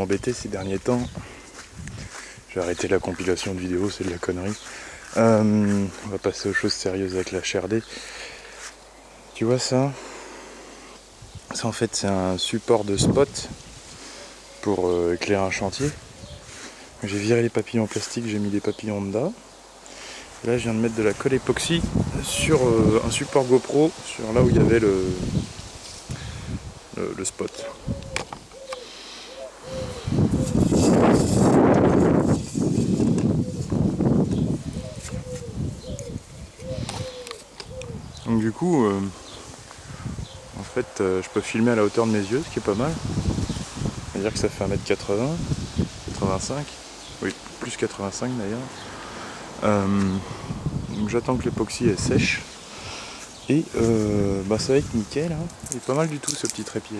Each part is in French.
embêté ces derniers temps. J'ai arrêté la compilation de vidéos, c'est de la connerie. On va passer aux choses sérieuses avec la HRD. Tu vois ça? Ça en fait c'est un support de spot pour éclairer un chantier. J'ai viré les papillons en plastique, j'ai mis des papillons Honda. Et là je viens de mettre de la colle époxy sur un support GoPro, sur là où il y avait le spot. Donc du coup, en fait, je peux filmer à la hauteur de mes yeux, ce qui est pas mal. C'est-à-dire que ça fait 1m80, 85, oui, plus 85 d'ailleurs. Donc j'attends que l'époxy est sèche. Et ça va être nickel, hein. Il est pas mal du tout ce petit trépied.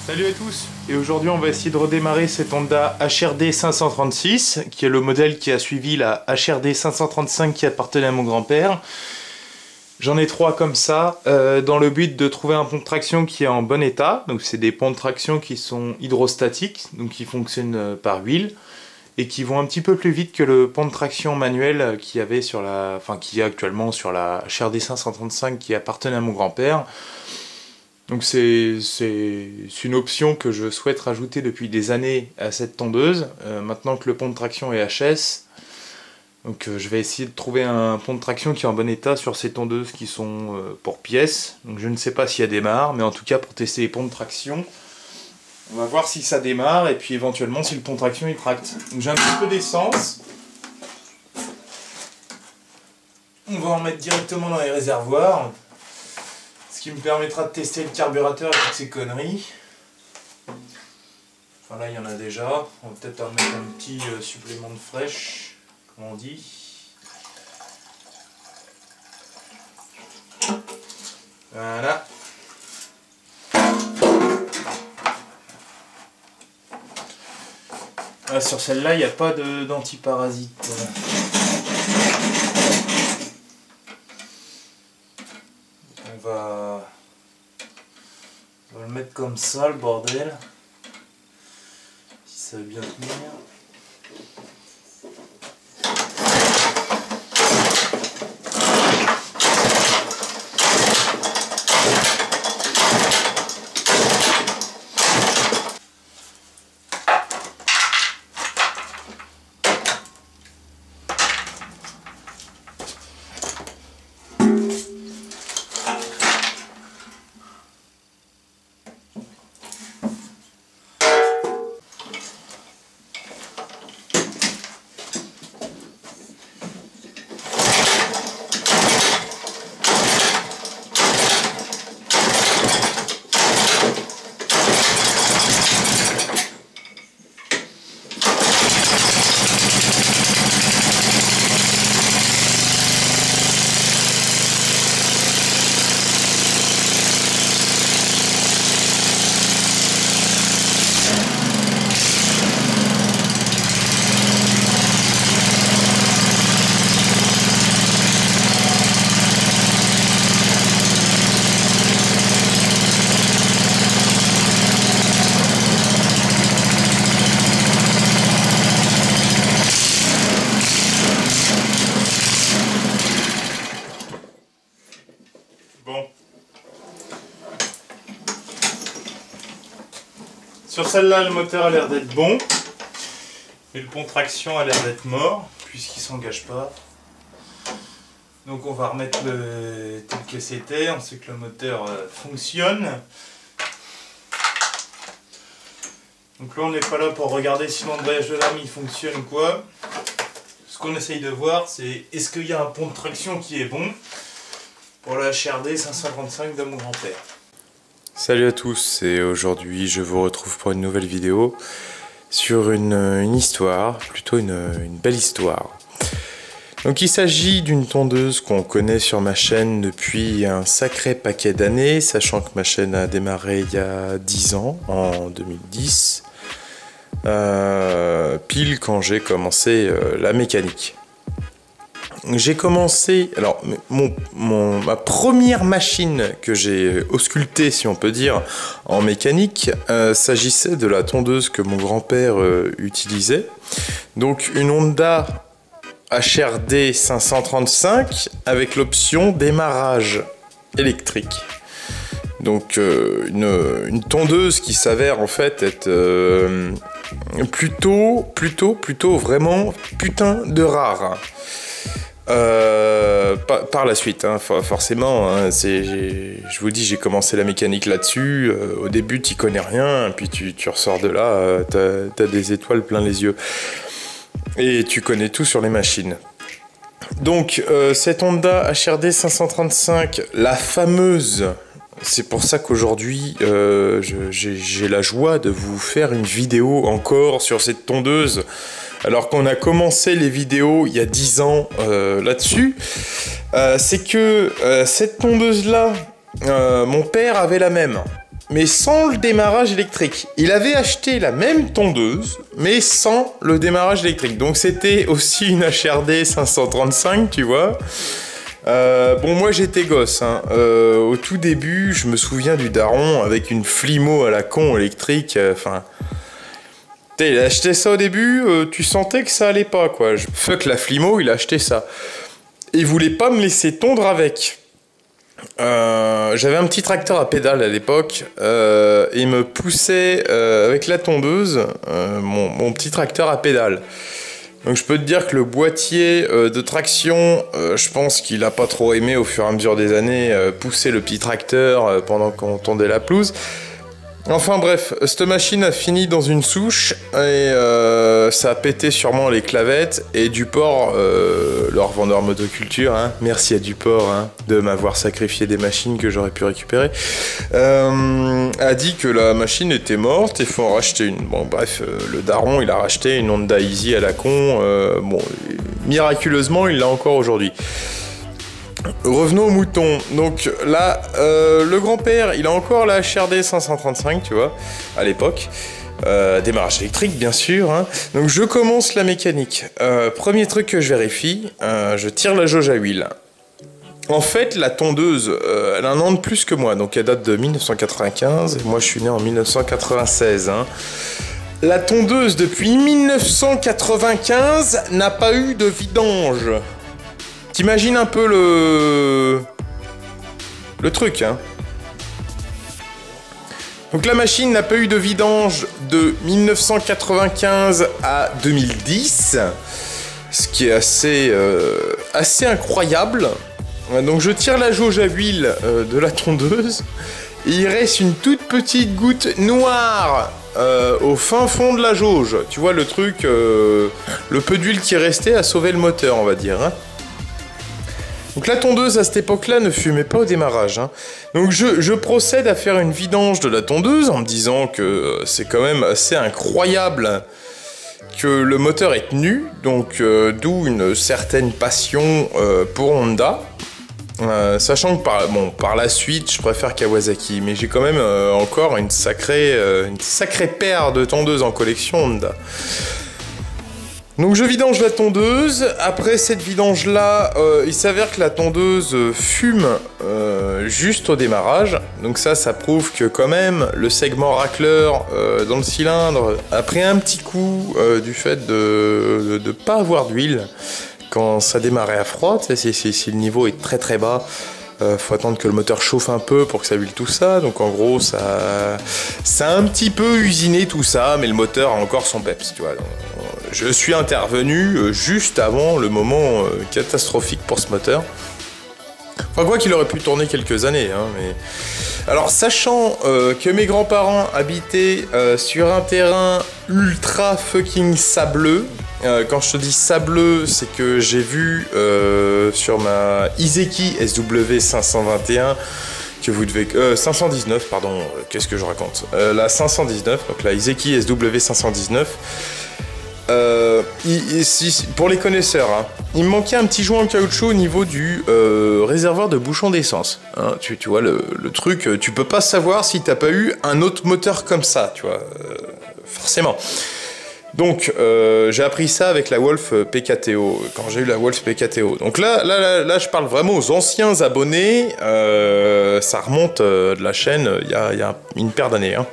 Salut à tous, et aujourd'hui on va essayer de redémarrer cette Honda HRD 536 qui est le modèle qui a suivi la HRD 535 qui appartenait à mon grand-père. J'en ai 3 comme ça, dans le but de trouver un pont de traction qui est en bon état. Donc c'est des ponts de traction qui sont hydrostatiques, donc qui fonctionnent par huile et qui vont un petit peu plus vite que le pont de traction manuel qui avait sur la, enfin qui est actuellement sur la HRD 535 qui appartenait à mon grand-père. Donc c'est une option que je souhaite rajouter depuis des années à cette tondeuse, maintenant que le pont de traction est HS. Donc je vais essayer de trouver un pont de traction qui est en bon état sur ces tondeuses qui sont pour pièces. Donc je ne sais pas si elle démarre, mais en tout cas pour tester les ponts de traction, on va voir si ça démarre et puis éventuellement si le pont de traction il tracte. Donc j'ai un petit peu d'essence. On va en mettre directement dans les réservoirs. Ce qui me permettra de tester le carburateur et toutes ces conneries. Enfin là il y en a déjà. On va peut-être en mettre un petit supplément de fraîche, comme on dit. Voilà. Ah, sur celle-là il n'y a pas d'antiparasite. On va le mettre comme ça, le bordel, si ça veut bien tenir. Bon. Sur celle-là, le moteur a l'air d'être bon. Et le pont de traction a l'air d'être mort, puisqu'il ne s'engage pas. Donc on va remettre tel que c'était. On sait que le moteur fonctionne. Donc là, on n'est pas là pour regarder si l'embrayage de l'arme fonctionne ou quoi. Ce qu'on essaye de voir, c'est est-ce qu'il y a un pont de traction qui est bon pour la HRD 535 de mon grand-père. Salut à tous, et aujourd'hui je vous retrouve pour une nouvelle vidéo sur une histoire, plutôt une belle histoire. Donc il s'agit d'une tondeuse qu'on connaît sur ma chaîne depuis un sacré paquet d'années, sachant que ma chaîne a démarré il y a 10 ans, en 2010, pile quand j'ai commencé la mécanique. J'ai commencé, alors ma première machine que j'ai auscultée, si on peut dire, en mécanique, s'agissait de la tondeuse que mon grand-père utilisait. Donc une Honda HRD 535 avec l'option démarrage électrique. Donc une tondeuse qui s'avère en fait être plutôt vraiment putain de rare. Par la suite, hein, forcément, hein, je vous dis, j'ai commencé la mécanique là-dessus. Au début, tu connais rien, puis tu ressors de là, t'as des étoiles plein les yeux. Et tu connais tout sur les machines. Donc, cette Honda HRD 535, la fameuse, c'est pour ça qu'aujourd'hui, j'ai la joie de vous faire une vidéo encore sur cette tondeuse. Alors qu'on a commencé les vidéos il y a 10 ans là-dessus, c'est que cette tondeuse-là, mon père avait la même. mais sans le démarrage électrique. Il avait acheté la même tondeuse, mais sans le démarrage électrique. Donc c'était aussi une HRD 535, tu vois. Bon, moi j'étais gosse, hein. Au tout début, je me souviens du daron avec une Flimo à la con électrique, enfin... il a acheté ça au début, tu sentais que ça allait pas, quoi. Fuck la Flimo, il a acheté ça. Et il voulait pas me laisser tondre avec. J'avais un petit tracteur à pédale à l'époque, et il me poussait avec la tondeuse, mon petit tracteur à pédale. Donc je peux te dire que le boîtier de traction, je pense qu'il a pas trop aimé au fur et à mesure des années pousser le petit tracteur pendant qu'on tondait la pelouse. Enfin bref, cette machine a fini dans une souche et ça a pété sûrement les clavettes et Duport, leur vendeur motoculture, hein, merci à Duport hein, de m'avoir sacrifié des machines que j'aurais pu récupérer, a dit que la machine était morte et il faut en racheter une. Bon bref, le daron il a racheté une Honda Easy à la con, bon, miraculeusement il l'a encore aujourd'hui. Revenons aux moutons. Donc là, le grand-père, il a encore la HRD 535, tu vois, à l'époque. Démarrage électrique, bien sûr. Hein. Donc je commence la mécanique. Premier truc que je vérifie, je tire la jauge à huile. En fait, la tondeuse, elle a un an de plus que moi, donc elle date de 1995, et moi je suis né en 1996. Hein. La tondeuse, depuis 1995, n'a pas eu de vidange. T'imagines un peu le truc, hein. Donc la machine n'a pas eu de vidange de 1995 à 2010, ce qui est assez incroyable. Donc je tire la jauge à huile de la tondeuse, et il reste une toute petite goutte noire au fin fond de la jauge. Tu vois le truc, le peu d'huile qui restait a sauvé le moteur, on va dire, hein. Donc la tondeuse à cette époque-là ne fumait pas au démarrage. Hein. Donc je procède à faire une vidange de la tondeuse en me disant que c'est quand même assez incroyable que le moteur ait tenu. Donc d'où une certaine passion pour Honda. Sachant que par la suite je préfère Kawasaki. Mais j'ai quand même encore une sacrée paire de tondeuses en collection Honda. Donc je vidange la tondeuse, après cette vidange là, il s'avère que la tondeuse fume juste au démarrage, donc ça prouve que quand même le segment racleur dans le cylindre a pris un petit coup du fait de ne pas avoir d'huile quand ça démarrait à froid, si le niveau est très très bas. Faut attendre que le moteur chauffe un peu pour que ça huile tout ça, donc en gros ça a un petit peu usiné tout ça, mais le moteur a encore son peps, tu vois. Donc, je suis intervenu juste avant le moment catastrophique pour ce moteur. Enfin quoi qu'il aurait pu tourner quelques années, hein, mais... Alors sachant que mes grands-parents habitaient sur un terrain ultra fucking sableux, quand je te dis sableux, c'est que j'ai vu sur ma Iseki SW 521 que vous devez... 519, pardon, qu'est-ce que je raconte, la 519, donc la Iseki SW 519, pour les connaisseurs, hein, il me manquait un petit joint en caoutchouc au niveau du réservoir de bouchon d'essence. Hein, tu vois, le truc, tu peux pas savoir si t'as pas eu un autre moteur comme ça, tu vois, forcément. Donc, j'ai appris ça avec la Wolf PKTO, quand j'ai eu la Wolf PKTO. Donc là, je parle vraiment aux anciens abonnés, ça remonte de la chaîne il y a une paire d'années. Hein.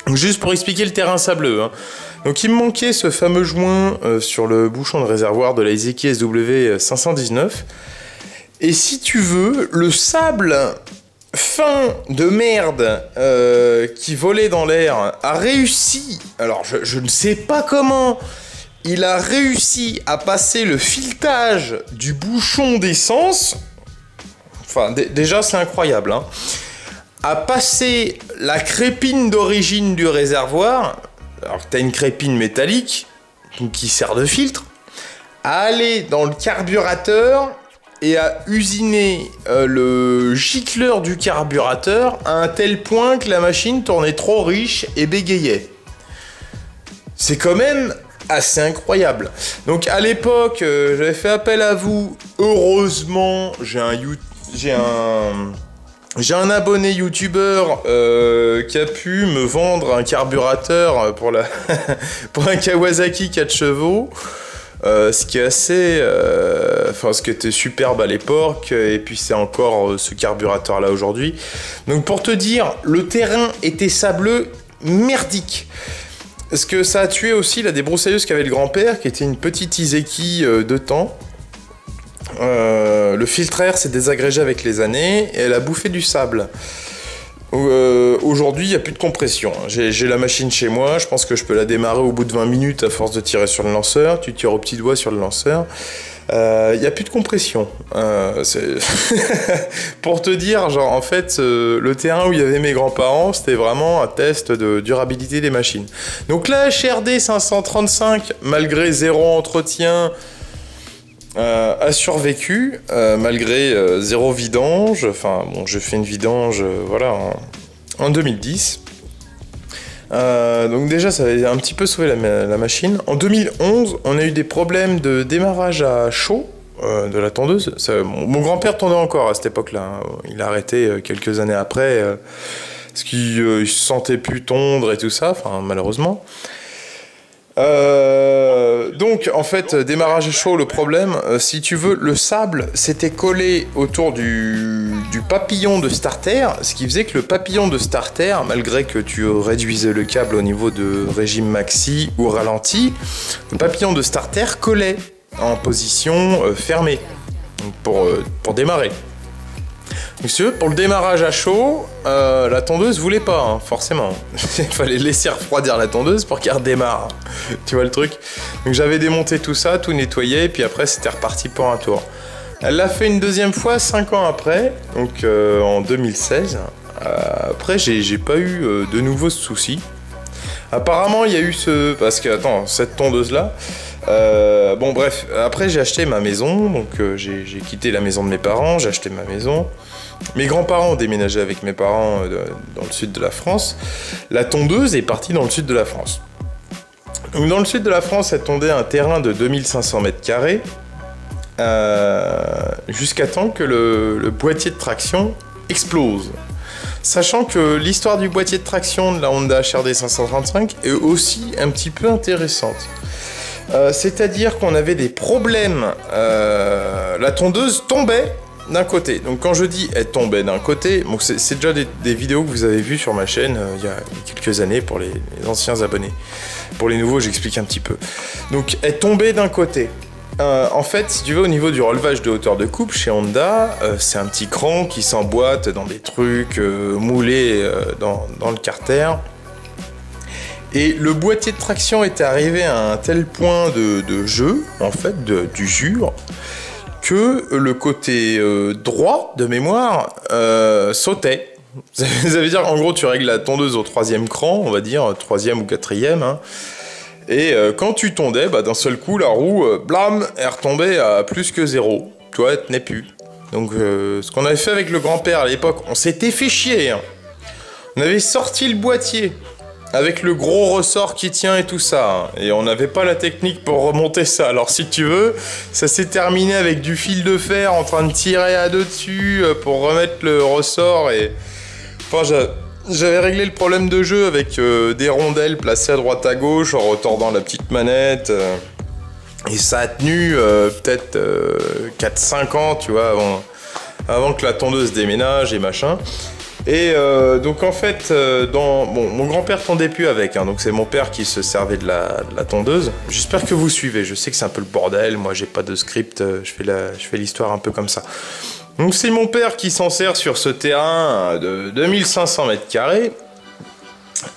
Donc, juste pour expliquer le terrain sableux, hein. Donc il me manquait ce fameux joint sur le bouchon de réservoir de la Iseki SW 519. Et si tu veux, le sable fin de merde qui volait dans l'air a réussi, alors je ne sais pas comment, il a réussi à passer le filetage du bouchon d'essence. Enfin déjà c'est incroyable, hein. À passer la crépine d'origine du réservoir. Alors tu as une crépine métallique qui sert de filtre, à aller dans le carburateur et à usiner le gicleur du carburateur à un tel point que la machine tournait trop riche et bégayait. C'est quand même assez incroyable. Donc à l'époque, j'avais fait appel à vous. Heureusement, j'ai un J'ai un abonné youtubeur qui a pu me vendre un carburateur pour, pour un Kawasaki 4 chevaux. Ce qui est assez... Enfin, ce qui était superbe à l'époque, et puis c'est encore ce carburateur-là aujourd'hui. Donc pour te dire, le terrain était sableux, merdique. Ce que ça a tué aussi la débroussailleuse qu'avait le grand-père, qui était une petite Izeki de temps. Le filtre air s'est désagrégé avec les années, et elle a bouffé du sable. Aujourd'hui, il n'y a plus de compression. J'ai la machine chez moi, je pense que je peux la démarrer au bout de 20 minutes à force de tirer sur le lanceur. Tu tires au petit doigt sur le lanceur. Il n'y a plus de compression. Pour te dire, genre, en fait, le terrain où il y avait mes grands-parents, c'était vraiment un test de durabilité des machines. Donc la HRD 535, malgré zéro entretien, a survécu, malgré zéro vidange. Enfin, bon, j'ai fait une vidange, voilà, en 2010. Donc déjà, ça avait un petit peu sauvé la machine. En 2011, on a eu des problèmes de démarrage à chaud de la tondeuse. Mon grand-père tondait encore à cette époque-là. Hein. Il a arrêté quelques années après, parce qu'il ne se sentait plus tondre et tout ça, enfin, malheureusement. Donc en fait, démarrage à chaud, le problème, si tu veux, le sable s'était collé autour du papillon de starter, ce qui faisait que le papillon de starter, malgré que tu réduisais le câble au niveau de régime maxi ou ralenti, le papillon de starter collait en position fermée pour démarrer. Monsieur, pour le démarrage à chaud, la tondeuse voulait pas, hein, forcément. Il fallait laisser refroidir la tondeuse pour qu'elle redémarre. Tu vois le truc? Donc j'avais démonté tout ça, tout nettoyé, et puis après c'était reparti pour un tour. Elle l'a fait une deuxième fois 5 ans après, donc en 2016. Après, j'ai pas eu de nouveaux soucis. Apparemment, il y a eu ce... Parce que, attends, cette tondeuse-là... bon, bref, après j'ai acheté ma maison, donc j'ai quitté la maison de mes parents, j'ai acheté ma maison. Mes grands-parents ont déménagé avec mes parents dans le sud de la France. La tondeuse est partie dans le sud de la France. Donc, dans le sud de la France, elle tondait un terrain de 2500 mètres carrés, jusqu'à temps que le boîtier de traction explose. Sachant que l'histoire du boîtier de traction de la Honda HRD 535 est aussi un petit peu intéressante. C'est-à-dire qu'on avait des problèmes, la tondeuse tombait d'un côté. Donc quand je dis elle tombait d'un côté, bon, c'est déjà des vidéos que vous avez vues sur ma chaîne il y a quelques années pour les anciens abonnés. Pour les nouveaux, j'explique un petit peu. Donc elle tombait d'un côté. En fait, si tu veux, au niveau du relevage de hauteur de coupe chez Honda, c'est un petit cran qui s'emboîte dans des trucs moulés dans le carter. Et le boîtier de traction était arrivé à un tel point de jeu, en fait, d'usure, que le côté droit de mémoire sautait. Ça veut dire qu'en gros, tu règles la tondeuse au 3e cran, on va dire, 3e ou 4e, hein. Et quand tu tondais, bah, d'un seul coup, la roue, blam, elle retombait à plus que 0. Tu vois, elle tenait plus. Donc, ce qu'on avait fait avec le grand-père à l'époque, on s'était fait chier. Hein. On avait sorti le boîtier avec le gros ressort qui tient et tout ça. Hein. Et on n'avait pas la technique pour remonter ça. Alors, si tu veux, ça s'est terminé avec du fil de fer en train de tirer à deux dessus pour remettre le ressort. Et enfin, j'avais réglé le problème de jeu avec des rondelles placées à droite à gauche en retordant la petite manette. Et ça a tenu peut-être 4-5 ans, tu vois, avant que la tondeuse déménage et machin. Et donc en fait, bon, mon grand-père tondait plus avec, hein, donc c'est mon père qui se servait de la tondeuse. J'espère que vous suivez, je sais que c'est un peu le bordel, moi j'ai pas de script, je fais l'histoire un peu comme ça. Donc c'est mon père qui s'en sert sur ce terrain de 2500 mètres carrés.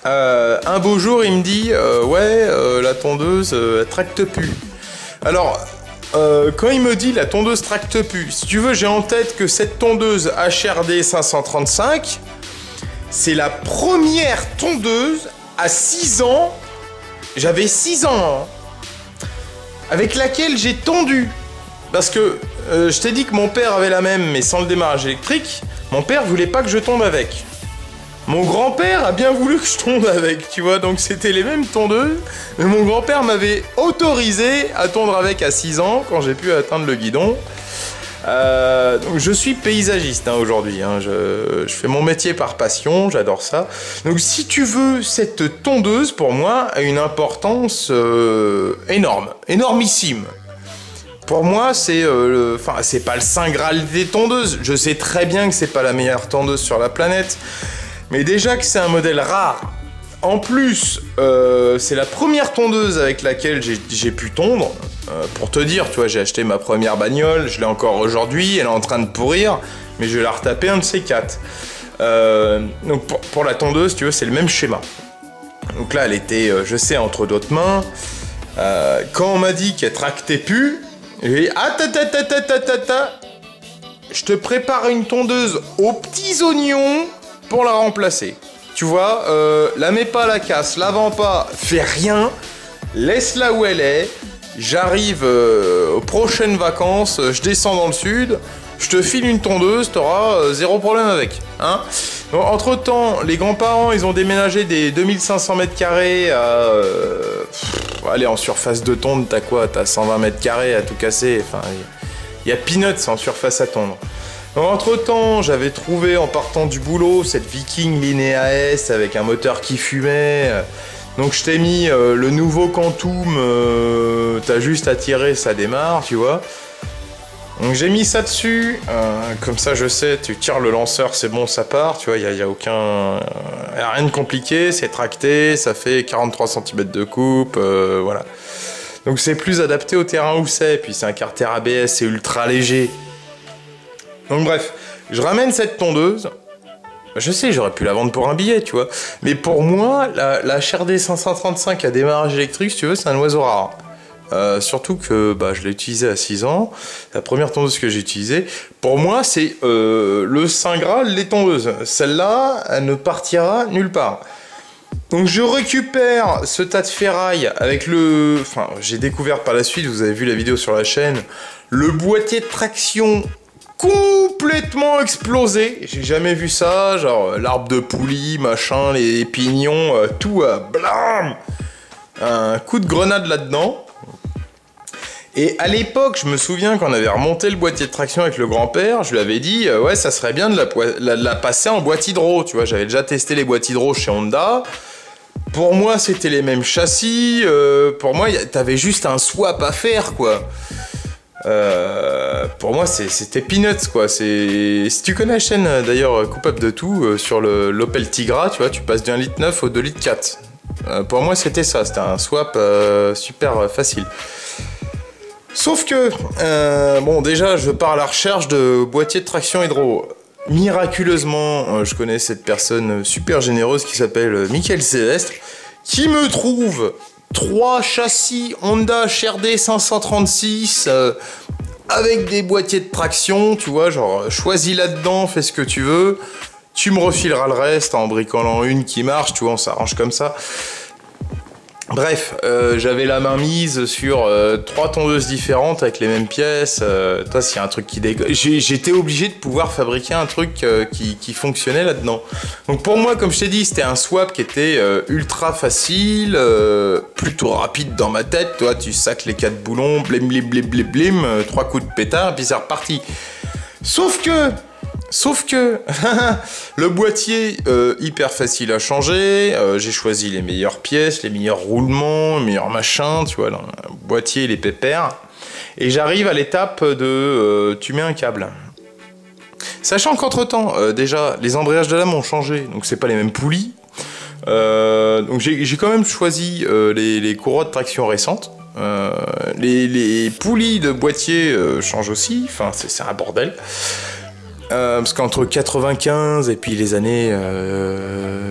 Un beau jour, il me dit ouais, la tondeuse, elle tracte plus. Alors, quand il me dit la tondeuse tracte plus, si tu veux, j'ai en tête que cette tondeuse HRD 535, c'est la première tondeuse à 6 ans, j'avais 6 ans, hein, avec laquelle j'ai tondu. Parce que je t'ai dit que mon père avait la même, mais sans le démarrage électrique. Mon père voulait pas que je tonde avec. Mon grand-père a bien voulu que je tonde avec, tu vois. Donc c'était les mêmes tondeuses. Mais mon grand-père m'avait autorisé à tondre avec à 6 ans, quand j'ai pu atteindre le guidon. Donc je suis paysagiste hein, aujourd'hui, hein. Je fais mon métier par passion, j'adore ça. Donc si tu veux, cette tondeuse pour moi a une importance énorme, énormissime. Pour moi, c'est c'est pas le saint graal des tondeuses. Je sais très bien que c'est pas la meilleure tondeuse sur la planète, mais déjà que c'est un modèle rare. En plus, c'est la première tondeuse avec laquelle j'ai pu tondre. Pour te dire, tu vois, j'ai acheté ma première bagnole, je l'ai encore aujourd'hui, elle est en train de pourrir, mais je vais la retaper un de ces quatre. Donc pour la tondeuse, tu vois, c'est le même schéma. Donc là, elle était, je sais, entre d'autres mains. Quand on m'a dit qu'elle tractait plus, j'ai dit, je te prépare une tondeuse aux petits oignons pour la remplacer. Tu vois, la mets pas à la casse, la vends pas, fais rien, laisse-la où elle est. J'arrive aux prochaines vacances, je descends dans le sud, je te file une tondeuse, t'auras zéro problème avec. Hein. Entre temps, les grands-parents, ils ont déménagé des 2500 mètres carrés à... allez, en surface de tonde, t'as quoi? T'as 120 mètres carrés à tout casser. Enfin, il y a peanuts en surface à tondre. Entre temps, j'avais trouvé en partant du boulot cette Viking Linéa S avec un moteur qui fumait. Donc je t'ai mis le nouveau Quantum, t'as juste à tirer, ça démarre, tu vois. Donc j'ai mis ça dessus, comme ça je sais, tu tires le lanceur, c'est bon, ça part, tu vois, y a aucun... y a rien de compliqué, c'est tracté, ça fait 43 cm de coupe, voilà. Donc c'est plus adapté au terrain où c'est, puis c'est un carter ABS, c'est ultra léger. Donc bref, je ramène cette tondeuse. Je sais, j'aurais pu la vendre pour un billet, tu vois. Mais pour moi, la HRD 535 à démarrage électrique, si tu veux, c'est un oiseau rare. Surtout que je l'ai utilisée à 6 ans. La première tondeuse que j'ai utilisée. Pour moi, c'est le saint graal des tondeuses. Celle-là, elle ne partira nulle part. Donc je récupère ce tas de ferraille avec le... Enfin, j'ai découvert par la suite, vous avez vu la vidéo sur la chaîne, le boîtier de traction complètement explosé. J'ai jamais vu ça, genre l'arbre de poulie, machin, les pignons, tout blam, un coup de grenade là-dedans. Et à l'époque, je me souviens qu'on avait remonté le boîtier de traction avec le grand-père, je lui avais dit ouais, ça serait bien de la passer en boîte hydro, tu vois, j'avais déjà testé les boîtes hydro chez Honda. Pour moi, c'était les mêmes châssis, pour moi, t'avais juste un swap à faire, quoi. Pour moi c'était peanuts quoi. Si tu connais la chaîne d'ailleurs Coupable de tout sur l'Opel Tigra, tu vois, tu passes d'un litre 9 au 2 litres 4. Pour moi c'était ça, c'était un swap super facile. Sauf que bon, déjà je pars à la recherche de boîtiers de traction hydro. Miraculeusement, je connais cette personne super généreuse qui s'appelle Michael Célestre, qui me trouve 3 châssis Honda HRD 536 avec des boîtiers de traction, tu vois, genre choisis là-dedans, fais ce que tu veux, tu me refileras le reste en bricolant une qui marche, tu vois, on s'arrange comme ça. Bref, j'avais la main mise sur 3 tondeuses différentes avec les mêmes pièces. Toi, s'il y a un truc qui décolle, j'étais obligé de pouvoir fabriquer un truc qui fonctionnait là-dedans. Donc pour moi, comme je t'ai dit, c'était un swap qui était ultra facile, plutôt rapide dans ma tête. Toi, tu sacs les 4 boulons, blim blim blim blim blim, 3 coups de pétard, puis c'est reparti. Sauf que le boîtier hyper facile à changer, j'ai choisi les meilleures pièces, les meilleurs roulements, les meilleurs machins, tu vois, le boîtier, les pépères. Et j'arrive à l'étape de tu mets un câble. Sachant qu'entre-temps, déjà, les embrayages de lame ont changé, donc c'est pas les mêmes poulies. Donc j'ai quand même choisi les courroies de traction récentes. Les poulies de boîtier changent aussi, enfin c'est un bordel. Parce qu'entre 95 et puis les années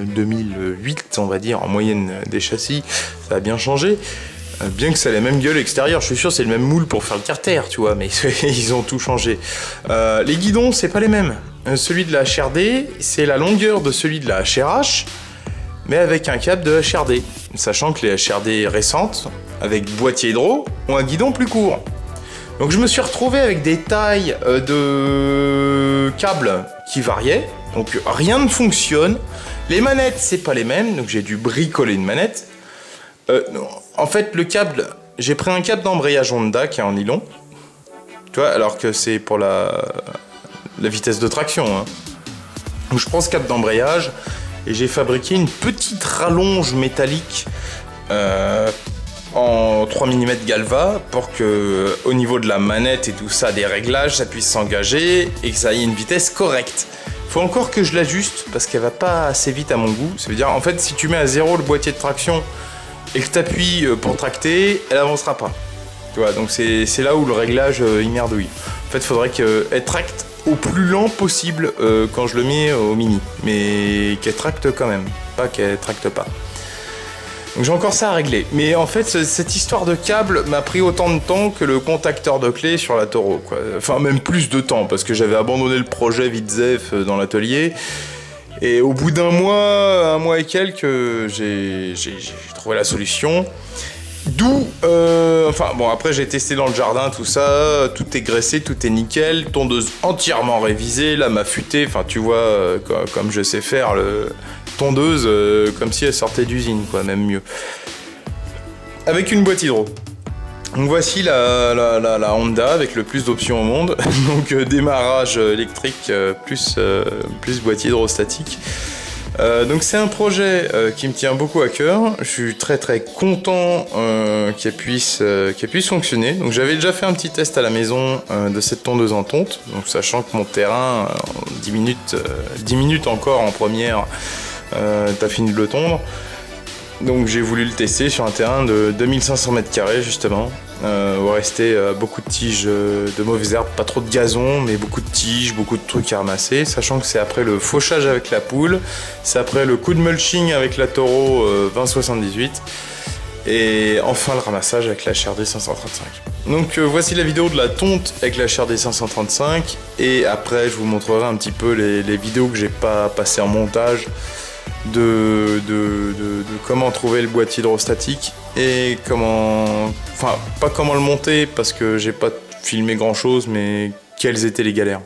2008, on va dire, en moyenne des châssis, ça a bien changé. Bien que ça ait la même gueule extérieure, je suis sûr c'est le même moule pour faire le carter, tu vois, mais ils ont tout changé. Les guidons, c'est pas les mêmes. Celui de la HRD, c'est la longueur de celui de la HRH, mais avec un câble de HRD. Sachant que les HRD récentes, avec boîtier hydro, ont un guidon plus court. Donc je me suis retrouvé avec des tailles de câbles qui variaient, donc rien ne fonctionne. Les manettes, c'est pas les mêmes, donc j'ai dû bricoler une manette. En fait, le câble, j'ai pris un câble d'embrayage Honda qui est en nylon. Tu vois, alors que c'est pour la vitesse de traction. Hein. Donc je prends ce cap d'embrayage et j'ai fabriqué une petite rallonge métallique en 3 mm Galva pour que au niveau de la manette et tout ça, des réglages, ça puisse s'engager et que ça ait une vitesse correcte. Faut encore que je l'ajuste parce qu'elle va pas assez vite à mon goût. Ça veut dire en fait si tu mets à 0 le boîtier de traction et que tu appuies pour tracter, elle avancera pas. Tu vois, donc c'est là où le réglage il merdouille. En fait, il faudrait qu'elle tracte au plus lent possible quand je le mets au mini, mais qu'elle tracte quand même, pas qu'elle tracte pas. Donc j'ai encore ça à régler. Mais en fait, cette histoire de câble m'a pris autant de temps que le contacteur de clé sur la Toro, quoi. Enfin, même plus de temps, parce que j'avais abandonné le projet vite zef dans l'atelier. Et au bout d'un mois et quelques, j'ai trouvé la solution. D'où, enfin bon, après j'ai testé dans le jardin tout ça, tout est graissé, tout est nickel, tondeuse entièrement révisée, lame affûtée, enfin tu vois, comme je sais faire, tondeuse comme si elle sortait d'usine, quoi, même mieux. Avec une boîte hydro. Donc voici la Honda avec le plus d'options au monde, donc démarrage électrique plus boîte hydrostatique. Donc c'est un projet qui me tient beaucoup à cœur. Je suis très content qu'elle puisse fonctionner. Donc j'avais déjà fait un petit test à la maison de cette tondeuse en tonte, donc sachant que mon terrain en 10 minutes encore en première t'as fini de le tondre. Donc j'ai voulu le tester sur un terrain de 2500 m² justement, où restait beaucoup de tiges de mauvaises herbes, pas trop de gazon, mais beaucoup de tiges, beaucoup de trucs à ramasser, sachant que c'est après le fauchage avec la poule, c'est après le coup de mulching avec la Toro 2078, et enfin le ramassage avec la HRD 535. Donc voici la vidéo de la tonte avec la HRD 535, et après je vous montrerai un petit peu les vidéos que j'ai pas passées en montage, de comment trouver le boîtier hydrostatique et comment, enfin pas comment le monter parce que j'ai pas filmé grand chose, mais quelles étaient les galères.